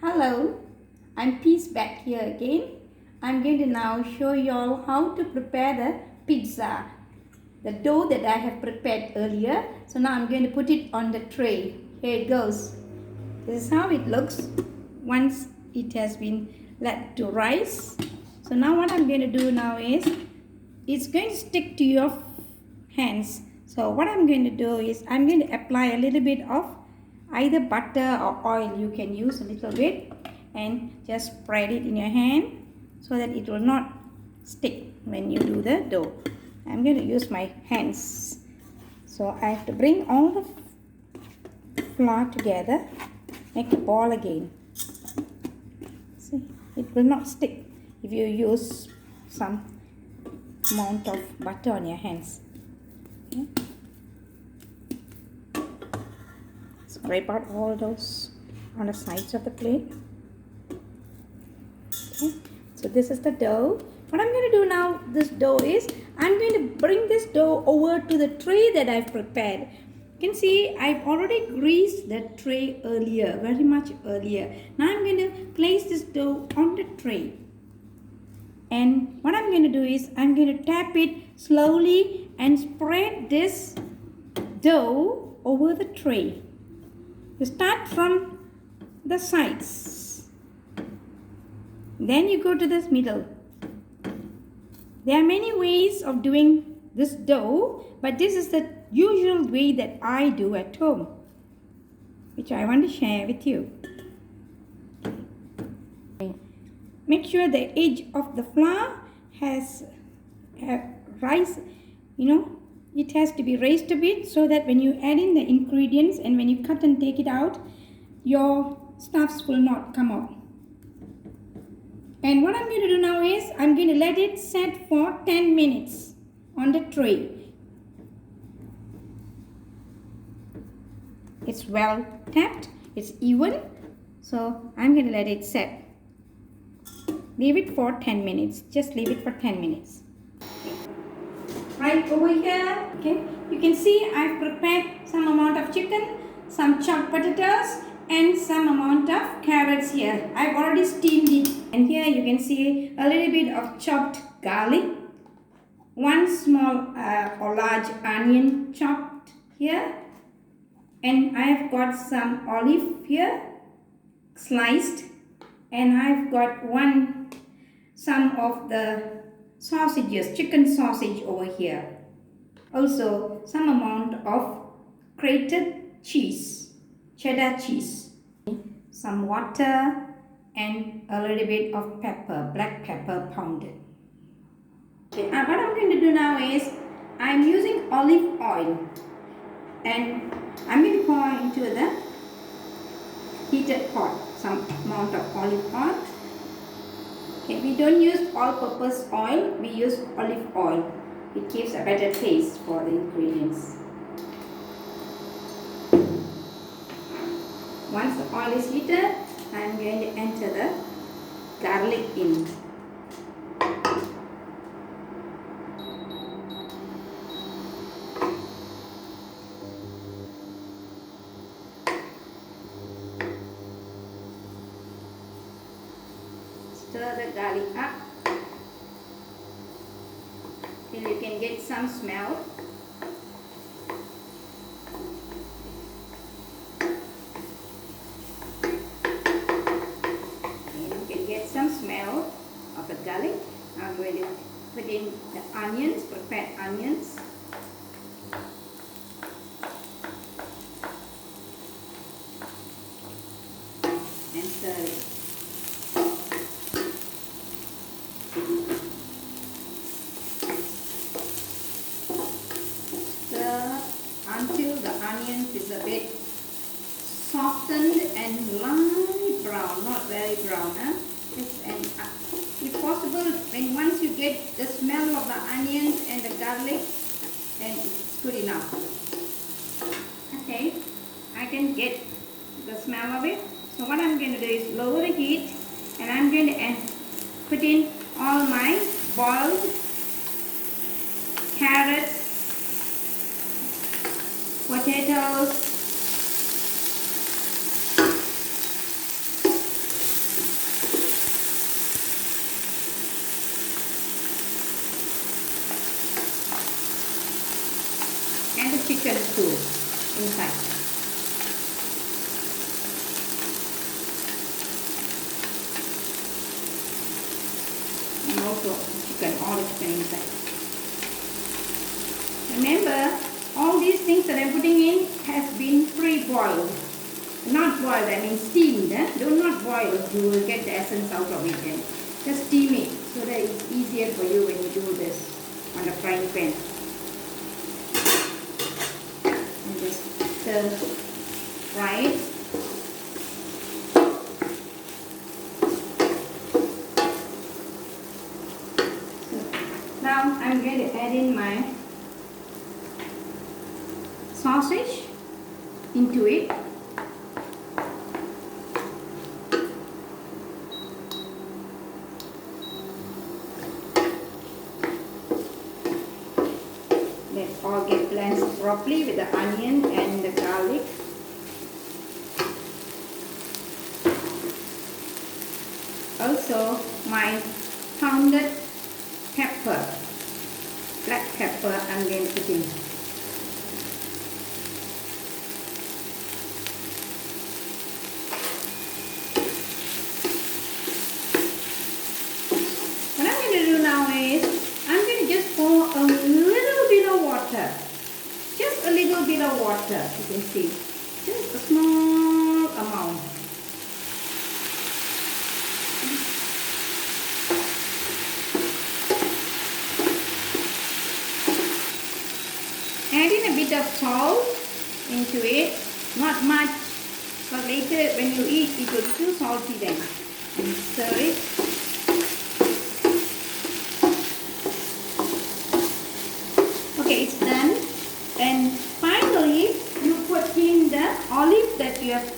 Hello, I'm Peace back here again. I'm going to now show you all how to prepare the pizza. The dough that I have prepared earlier. So now I'm going to put it on the tray. Here it goes. This is how it looks once it has been let to rise. So now what I'm going to do now is, it's going to stick to your hands. So what I'm going to do is, I'm going to apply a little bit of either butter or oil. You can use a little bit and just spread it in your hand so that it will not stick when you do the dough. I'm going to use my hands. So I have to bring all the flour together, make a ball again. See, it will not stick if you use some amount of butter on your hands. Okay. Scrape out all those on the sides of the plate. Okay. So this is the dough. What I'm going to do now, this dough is, I'm going to bring this dough over to the tray that I've prepared. You can see I've already greased the tray earlier, very much earlier. Now I'm going to place this dough on the tray. And what I'm going to do is, I'm going to tap it slowly and spread this dough over the tray. You start from the sides. Then you go to this middle. There are many ways of doing this dough, but this is the usual way that I do at home, which I want to share with you. Make sure the edge of the flour has rise, it has to be raised a bit so that when you add in the ingredients and when you cut and take it out, your stuffs will not come out. And what I'm going to do now is, I'm going to let it set for 10 minutes on the tray. It's well tapped, it's even, so I'm going to let it set. Leave it for 10 minutes. Just leave it for 10 minutes. Okay. Right over here, okay, you can see I've prepared some amount of chicken, some chopped potatoes, and some amount of carrots here. I've already steamed it. And here you can see a little bit of chopped garlic, one small or large onion chopped here, and I've got some olive here, sliced, and I've got some of the sausages, chicken sausage over here. Also some amount of grated cheese, cheddar cheese, some water, and a little bit of pepper, black pepper pounded. Okay, what I'm going to do now is, I'm using olive oil, and I'm going to pour into the heated pot some amount of olive oil. Okay, we don't use all-purpose oil, we use olive oil. It gives a better taste for the ingredients. Once the oil is heated, I am going to enter the garlic in. Stir the garlic up till you can get some smell. Some smell of the garlic. I'm going to put in the onions, prepared onions. And stir it. Stir until the onions is a bit softened and light brown, not very brown. And if possible, once you get the smell of the onions and the garlic, then it's good enough. Okay, I can get the smell of it. So what I'm going to do is lower the heat, and I'm going to put in all my boiled carrots, potatoes, chicken too inside. And also chicken, all the chicken inside. Remember, all these things that I'm putting in has been pre-boiled. Not boiled, I mean steamed. Do not boil, you will get the essence out of it then. Just steam it so that it's easier for you when you do this on the frying pan. And just stir fry it. So now I'm going to add in my sausage into it. Let all get blended properly with the onion and the garlic. Also my pounded pepper, black pepper, I'm going to put in. What I'm going to do now is I'm going to just pour a little bit of water. Just a little bit of water, you can see. Just a small amount. Add in a bit of salt into it, not much, but later when you eat it will be too salty then. And stir it. Okay, it's done. And finally, you put in the olive that you have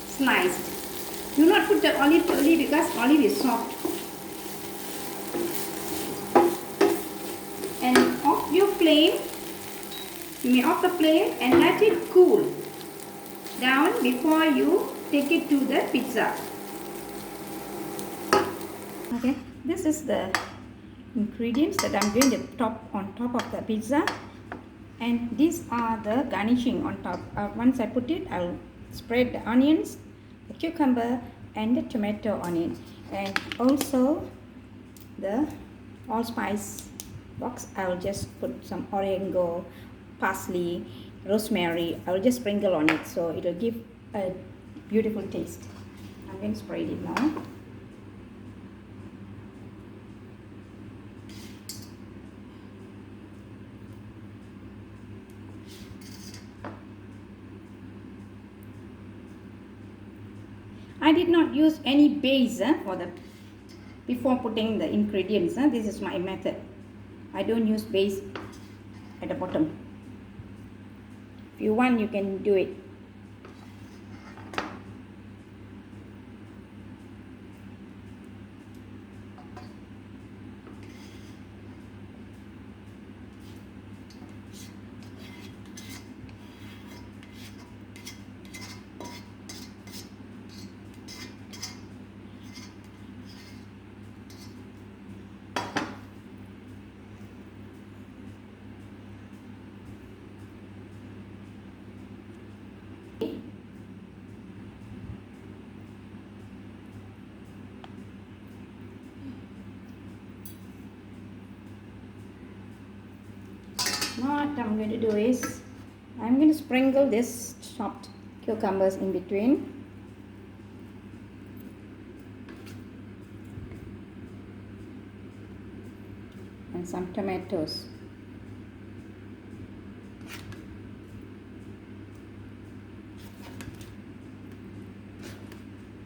sliced. Do not put the olive early because olive is soft. And off your flame. You may off the flame and let it cool down before you take it to the pizza. Okay, this is the ingredients that I'm going to top on top of the pizza, and these are the garnishing on top. Once I put it, I'll spread the onions, the cucumber, and the tomato on it, and also the allspice box. I'll just put some oregano, parsley, rosemary. I will just sprinkle on it so it will give a beautiful taste. I'm going to spread it now. I did not use any base for the before putting the ingredients. This is my method. I don't use base at the bottom. If you want, you can do it. Now what I'm going to do is I'm going to sprinkle this chopped cucumbers in between. And some tomatoes.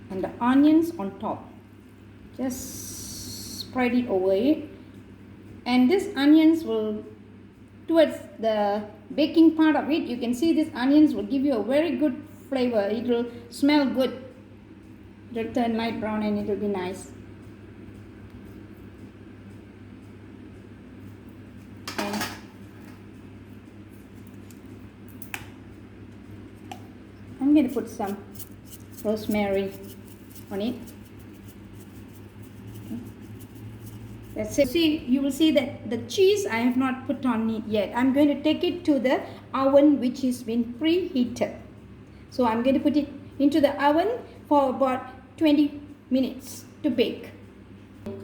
And the onions on top. Just spread it over it. And these onions will, towards the baking part of it, you can see these onions will give you a very good flavor. It will smell good. It will turn light brown and it will be nice. And I'm going to put some rosemary on it. That's it. See, you will see that the cheese I have not put on it yet. I'm going to take it to the oven which has been preheated. So I'm going to put it into the oven for about 20 minutes to bake.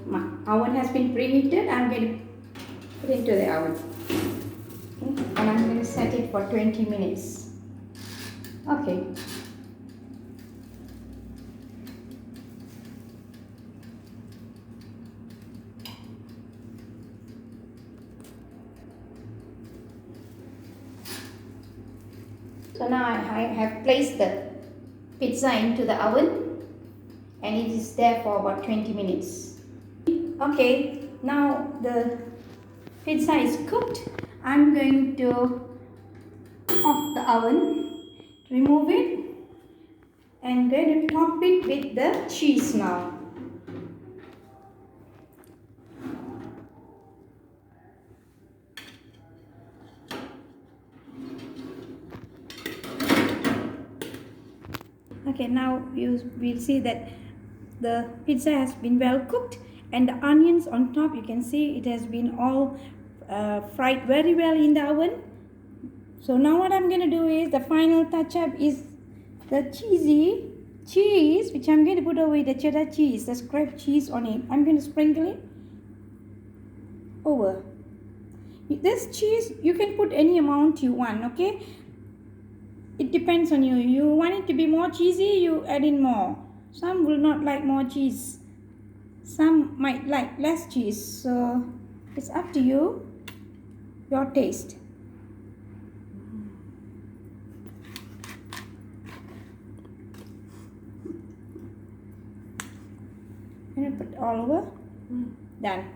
My oven has been preheated. I'm going to put it into the oven. Okay. And I'm going to set it for 20 minutes. Okay. So now I have placed the pizza into the oven and it is there for about 20 minutes. Okay, now the pizza is cooked. I'm going to off the oven, remove it and going to top it with the cheese now. Okay, now you will see that the pizza has been well cooked and the onions on top, you can see it has been all fried very well in the oven. So now what I'm going to do is the final touch up is the cheese which I'm going to put over the cheddar cheese, the scraped cheese on it. I'm going to sprinkle it over. This cheese you can put any amount you want, okay? It depends on you. You want it to be more cheesy, you add in more. Some will not like more cheese. Some might like less cheese. So it's up to you, your taste. I'm going to put all over. Done.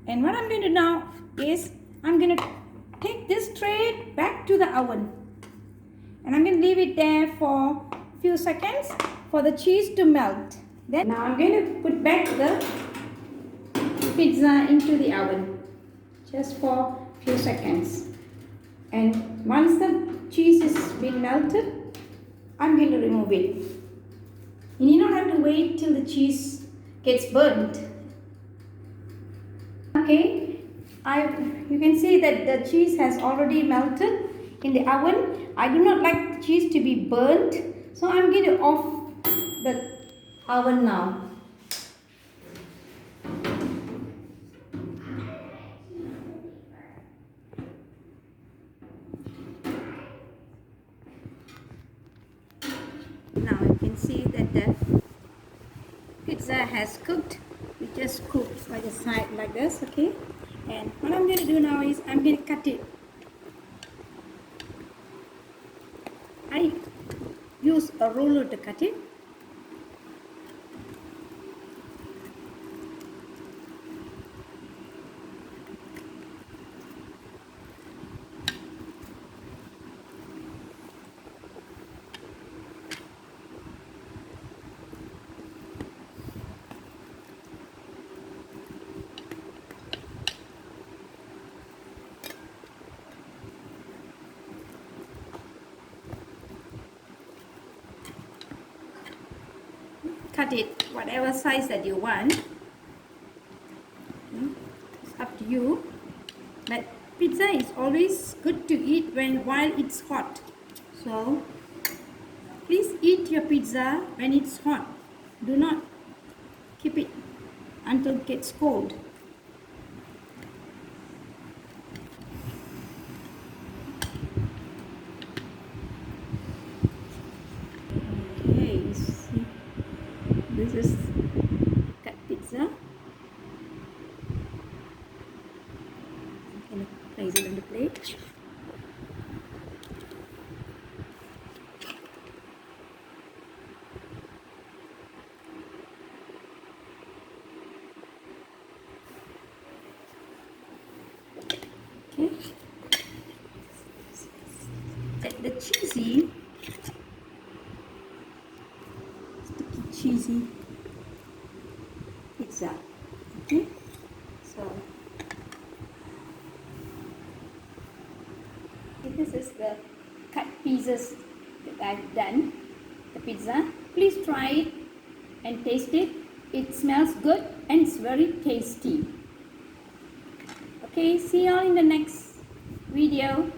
And what I'm going to do now is I'm going to take this tray back to the oven. And I'm going to leave it there for a few seconds for the cheese to melt. Then now I'm going to put back the pizza into the oven just for a few seconds. And once the cheese is been melted, I'm going to remove it. You need not have to wait till the cheese gets burnt. Okay, you can see that the cheese has already melted in the oven. I do not like the cheese to be burnt, so I'm going to off the oven now. Now you can see that the pizza has cooked. It just cooks by the side like this, okay? And what I'm going to do now is I'm going to cut it. I use a ruler to cut it. Cut it whatever size that you want. It's up to you. But pizza is always good to eat while it's hot. So please eat your pizza when it's hot. Do not keep it until it gets cold. Okay, see, this is cut pizza. I'm going to place it on the plate. Okay. The cheesy, sticky cheesy pizza. Okay, so this is the cut pieces that I've done. The pizza. Please try it and taste it. It smells good and it's very tasty. Okay, see you all in the next video.